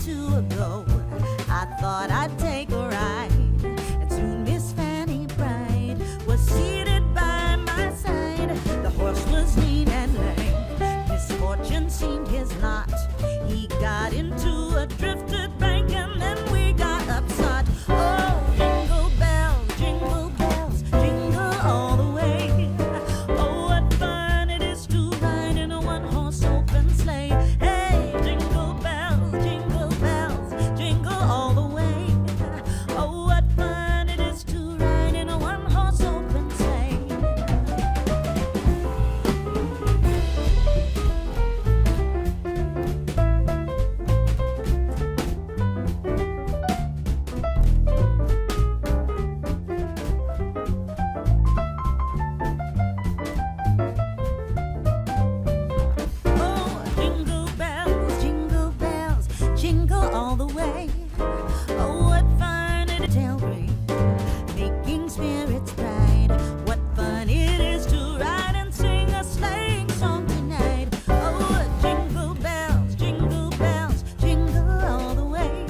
two ago, I thought I'd take a ride, and soon Miss Fanny Bright was seated by my side. The horse was lean and lame, misfortune seemed his lot. He got into a drifted bank, and then we got upset. Oh, jingle bells, jingle all the way. Oh, what fun it is to ride in a one-horse open sleigh. Hey, jingle bells, jingle all the way. Oh, what fun it is to ride in a one-horse open sleigh. Jingle all the way. Oh, what fun it is to tailgate, making spirits bright. What fun it is to ride and sing a sleighing song tonight. Oh, jingle bells, jingle all the way.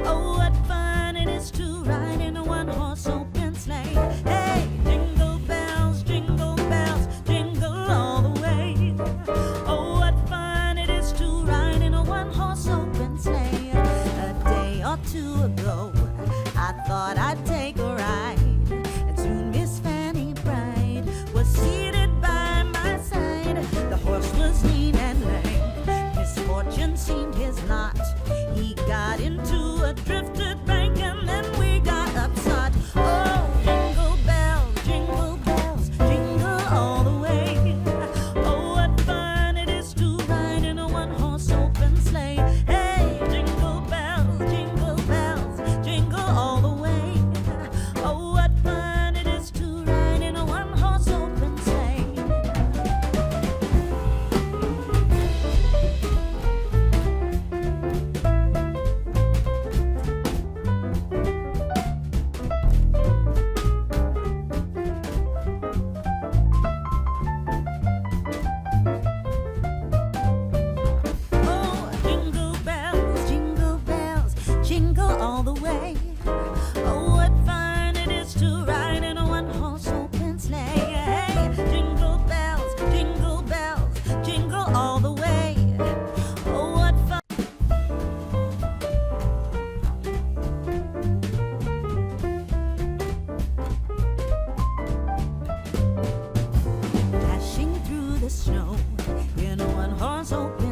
Oh, what fun it is to ride in a one-horse open sleigh. Hey, jingle bells, jingle all the way. Oh, what fun it is to ride in a one-horse open sleigh. A day or two ago, I thought I'd take a ride, and soon Miss Fanny Bright was seated by my side. The horse was lean and lame, misfortune seemed his lot. He got into a drifted bank, and then we got upset. Oh, jingle bells, jingle all the way. Oh, what fun it is to ride in a one-horse open sleigh. Hey, jingle bells, jingle all the way. Oh, what fun it is to ride in a one-horse open sleigh. Oh, jingle bells, jingle all the way. Oh, what fun it is to ride in a one-horse open sleigh. Hey, jingle bells, jingle all the way. Oh, what fun. Dashing through the snow in a one-horse open